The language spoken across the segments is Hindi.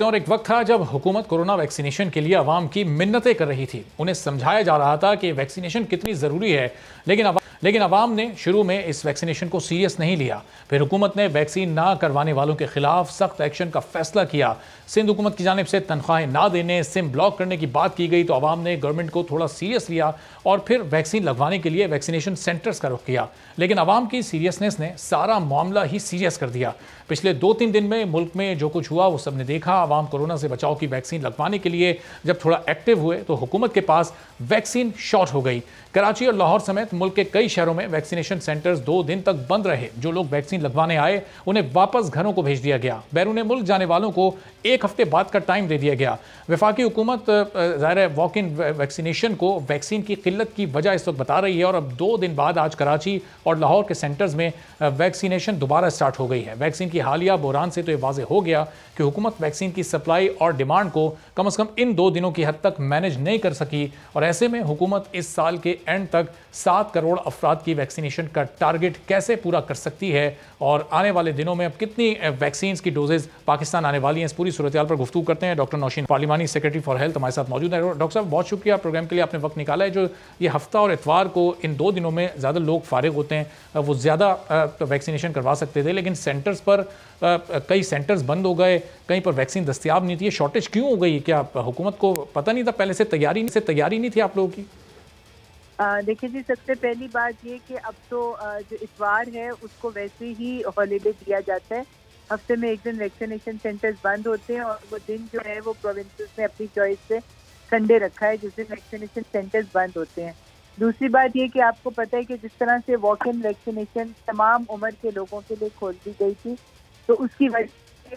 और एक वक्त था जब हुकूमत कोरोना वैक्सीनेशन के लिए अवाम की मिन्नतें कर रही थी। उन्हें समझाया जा रहा था कि वैक्सीनेशन कितनी ज़रूरी है, लेकिन अवाम ने शुरू में इस वैक्सीनेशन को सीरियस नहीं लिया। फिर हुकूमत ने वैक्सीन ना करवाने वालों के खिलाफ सख्त एक्शन का फैसला किया। सिंध हुकूमत की जानिब से तनख्वाहें ना देने, सिम ब्लॉक करने की बात की गई तो अवाम ने गवर्नमेंट को थोड़ा सीरियस लिया और फिर वैक्सीन लगवाने के लिए वैक्सीनेशन सेंटर्स का रुख किया। लेकिन अवाम की सीरियसनेस ने सारा मामला ही सीरियस कर दिया। पिछले 2-3 दिन में मुल्क में जो कुछ हुआ वो सबने देखा। अवाम कोरोना से बचाव की वैक्सीन लगवाने के लिए जब थोड़ा एक्टिव हुए तो हुकूमत के पास वैक्सीन शॉर्ट हो गई। कराची और लाहौर समेत मुल्क के कई शहरों में वैक्सीनेशन सेंटर्स 2 दिन तक बंद रहे। जो लोग वैक्सीन लगवाने आए उन्हें वापस घरों को भेज दिया गया। बैरून मुल्क जाने वालों को 1 हफ्ते बाद का टाइम दे दिया गया। वफाकी हुकूमत ज़ाहिर वॉक इन वैक्सीनेशन को वैक्सीन की किल्लत की वजह इस वक्त बता रही है और अब 2 दिन बाद आज कराची और लाहौर के सेंटर्स में वैक्सीनेशन दोबारा स्टार्ट हो गई है। वैक्सीन की हालिया बहरान से तो ये वाज़ेह हो गया कि हुकूमत वैक्सीन की सप्लाई और डिमांड को कम से कम इन 2 दिनों की हद तक मैनेज नहीं कर सकी और ऐसे में हुकूमत इस साल के एंड तक 7 करोड़ अफराद की वैक्सीनेशन का टारगेट कैसे पूरा कर सकती है और आने वाले दिनों में अब कितनी वैक्सीन की डोजेज पाकिस्तान आने वाली हैं, इस पूरी सूरत हाल पर गुफ्तगू करते हैं। डॉक्टर नौशीन पार्लिमानी सेक्रेटरी फॉर हेल्थ हमारे साथ मौजूद है। डॉक्टर साहब बहुत शुक्रिया प्रोग्राम के लिए, आपने वक्त निकाला है। जो ये हफ्ता और इतवार को इन 2 दिनों में ज़्यादा लोग फारिग होते हैं, वो ज़्यादा वैक्सीनेशन करवा सकते थे, लेकिन सेंटर्स पर कई सेंटर्स बंद हो गए, कहीं पर वैक्सीन दस्तियाब नहीं थी। शॉर्टेज क्यों हो गई? क्या हुकूमत को पता नहीं था, पहले से तैयारी नहीं थी आप लोगों की? देखिए जी, सबसे पहली बात ये कि अब तो जो इतवार है उसको वैसे ही हॉलीडे दिया जाता है। हफ्ते में एक दिन वैक्सीनेशन सेंटर्स बंद होते हैं और वो दिन जो है वो प्रोविंसेस ने अपनी चॉइस से संडे रखा है जिस दिन वैक्सीनेशन सेंटर्स बंद होते हैं। दूसरी बात ये कि आपको पता है कि जिस तरह से वॉक इन वैक्सीनेशन तमाम उम्र के लोगों के लिए खोल दी गई थी, तो उसकी वजह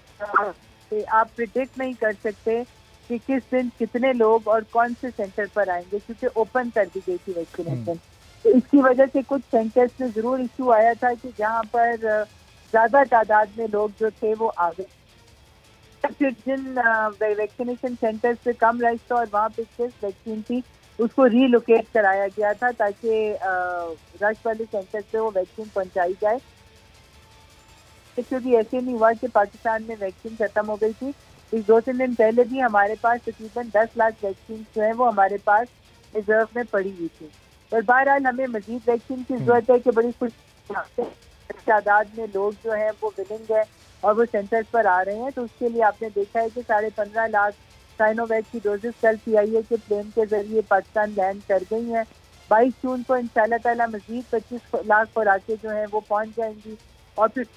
से आप प्रिडिक्ट नहीं कर सकते कि किस दिन कितने लोग और कौन से सेंटर पर आएंगे, क्योंकि ओपन कर दी गई थी वैक्सीनेशन। तो इसकी वजह से कुछ सेंटर्स में जरूर इशू आया था कि जहां पर ज्यादा तादाद में लोग जो थे वो आ गए। फिर जिन वैक्सीनेशन सेंटर्स पे कम रश था और वहाँ पे सिर्फ वैक्सीन थी, उसको रीलोकेट कराया गया था ताकि रश वाले सेंटर पे वो वैक्सीन पहुंचाई जाए। क्योंकि ऐसे नहीं हुआ कि पाकिस्तान में वैक्सीन खत्म हो गई थी। इस 2-3 दिन पहले भी हमारे पास तकरीबन 10 लाख वैक्सीन जो है वो हमारे पास रिजर्व में पड़ी हुई थी। और बहरहाल हमें मजीद वैक्सीन की जरूरत है कि बड़ी कुछ तादाद में लोग जो है वो विलिंग है और वो सेंटर्स पर आ रहे हैं। तो उसके लिए आपने देखा है कि 15.5 लाख साइनोवैक की डोजेस कल CIA के प्लेन के जरिए पाकिस्तान लैंड कर गई हैं। 22 जून को इंशाल्लाह ताला मजीद 25 लाख खुराकें जो हैं वो पहुँच जाएंगी और फिर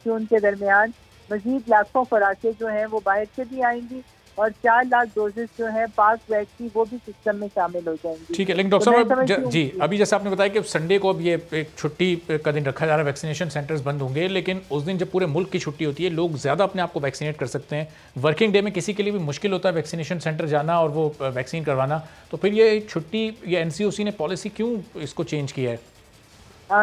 जून के दरमियान मजीद लाखों खुराकें जो हैं वो बाहर से भी आएंगी और 4 लाख डोजेस जो है पाक वैक्स की वो भी सिस्टम में शामिल हो जाएंगी। ठीक है, लेकिन डॉक्टर साहब जी अभी जैसे आपने बताया कि संडे को अब ये एक छुट्टी का दिन रखा जा रहा है, वैक्सीनेशन सेंटर्स बंद होंगे, लेकिन उस दिन जब पूरे मुल्क की छुट्टी होती है लोग ज़्यादा अपने आप को वैक्सीनेट कर सकते हैं। वर्किंग डे में किसी के लिए भी मुश्किल होता है वैक्सीनेशन सेंटर जाना और वो वैक्सीन करवाना, तो फिर ये छुट्टी या NCOC ने पॉलिसी क्यों इसको चेंज किया है?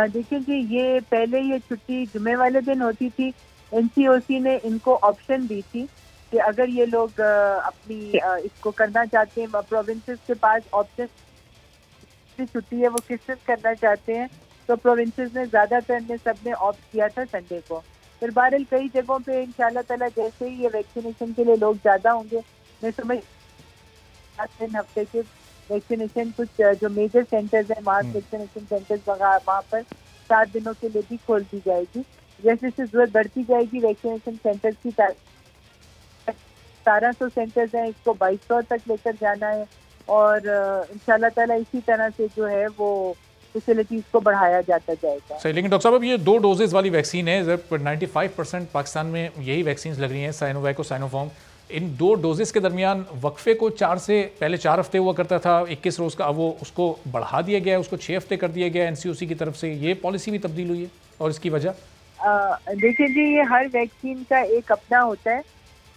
देखिए जी, ये पहले ये छुट्टी जुमे वाले दिन होती थी। NCOC ने इनको ऑप्शन दी थी कि अगर ये लोग अपनी इसको करना चाहते हैं, प्रोविंसेस के पास ऑप्शन छुट्टी है वो किस दिन करना चाहते हैं, तो प्रोविंसेस ने ज़्यादातर ने सब ने ऑप्ट किया था संडे को। फिर बहरहाल कई जगहों पे इंशाल्लाह ताला जैसे ही ये वैक्सीनेशन के लिए लोग ज़्यादा होंगे, मैं समझ 3 हफ्ते के वैक्सीनेशन कुछ जो मेजर सेंटर्स हैं मास वैक्सीनेशन सेंटर्स वहाँ पर 7 दिनों के लिए भी खोल दी जाएगी। जैसे जैसे जरूरत बढ़ती जाएगी वैक्सीनेशन सेंटर्स की 1700 सेंटर्स हैं, इसको 2200 तक लेकर जाना है और इंशाल्लाह ताला इसी तरह से जो है वो फैसिलिटीज को बढ़ाया जाता जाएगा। सही, लेकिन डॉक्टर साहब अब ये 2 डोजेज वाली वैक्सीन है, 95% पाकिस्तान में यही वैक्सीन लग रही हैं, साइनोवैक और साइनोफार्म। इन 2 डोजेस के दरमियान वक्फे को पहले 4 हफ्ते हुआ करता था, 21 रोज़ का, वो उसको बढ़ा दिया गया है, उसको 6 हफ्ते कर दिया गया NCOC की तरफ से। ये पॉलिसी भी तब्दील हुई है और इसकी वजह? देखिए जी, ये हर वैक्सीन का एक अपना होता है।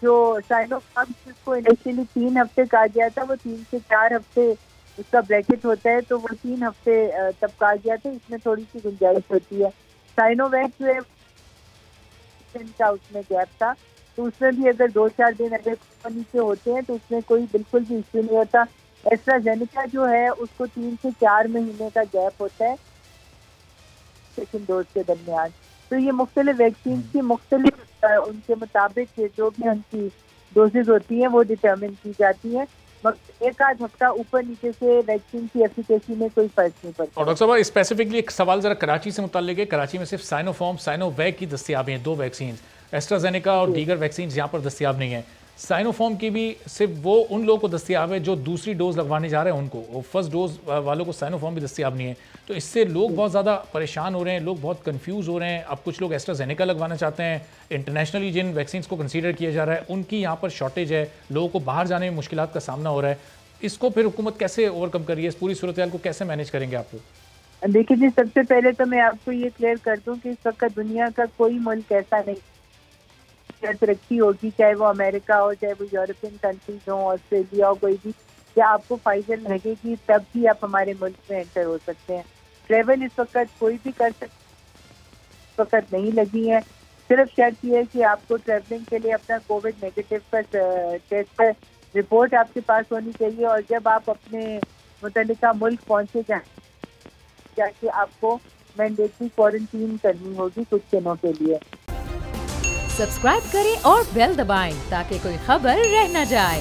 जो साइनोफार्म जिसको इनिशियली 3 हफ्ते कहा गया था, वो 3 से 4 हफ्ते उसका ब्रैकेट होता है, तो वो 3 हफ्ते तब कहा गया था। इसमें थोड़ी सी गुंजाइश होती है। साइनोवैक जो है का उसमें गैप था, तो उसमें भी अगर 2-4 दिन अगर नीचे होते हैं तो उसमें कोई बिल्कुल भी इश्यू नहीं होता। एस्ट्राजेनेका जो है उसको 3 से 4 महीने का गैप होता है सेकंड डोज के दरमियान। तो ये मुख्तलिफ वैक्सीन की मुख्तलिफ उनके मुताबिक जो भी उनकी डोजेज होती हैं वो डिटर्मिन की जाती है। एक आध हफ्ता ऊपर नीचे से वैक्सीन की एफिकेसी में कोई फर्क नहीं पड़ता। और डॉक्टर साहब स्पेसिफिकली एक सवाल जरा कराची से मुताल्लिक है। कराची में सिर्फ साइनोफार्म साइनोवैक की दस्तियाबी हैं, 2 वैक्सीन, एस्ट्राजेनेका और दीगर वैक्सीन यहाँ पर दस्तियाब नहीं है। साइनोफार्म की भी सिर्फ वो उन लोगों को दस्तियाब है जो दूसरी डोज लगवाने जा रहे हैं उनको, और फर्स्ट डोज वालों को साइनोफार्म भी दस्तियाब नहीं है। तो इससे लोग बहुत ज़्यादा परेशान हो रहे हैं, लोग बहुत कंफ्यूज हो रहे हैं। अब कुछ लोग एस्ट्राजेनेका लगवाना चाहते हैं। इंटरनेशनली जिन वैक्सीन को कंसीडर किया जा रहा है उनकी यहाँ पर शॉर्टेज है, लोगों को बाहर जाने में मुश्किलात का सामना हो रहा है। इसको फिर हुकूमत कैसे ओवरकम कर रही है? इस पूरी सूरत हाल को कैसे मैनेज करेंगे आप लोग? देखिए जी, सबसे पहले तो मैं आपको ये क्लियर कर दूं कि इस वक्त दुनिया का कोई मुल्क ऐसा नहीं तरक्की होगी, चाहे वो अमेरिका हो, चाहे वो यूरोपियन कंट्रीज हो, ऑस्ट्रेलिया हो, कोई भी, या आपको फाइजर लगेगी तब भी आप हमारे मुल्क में एंटर हो सकते हैं। ट्रेवल इस वक्त कोई भी कर सकते, इस वक्त नहीं लगी है। सिर्फ शर्त ये है कि आपको ट्रेवलिंग के लिए अपना कोविड नेगेटिव का टेस्ट रिपोर्ट आपके पास होनी चाहिए, और जब आप अपने मुतल्लिका मुल्क पहुंचे जाके आपको मैंडेटरी क्वारंटीन करनी होगी कुछ दिनों के लिए। सब्सक्राइब करें और बेल दबाएं ताकि कोई खबर रह न जाए।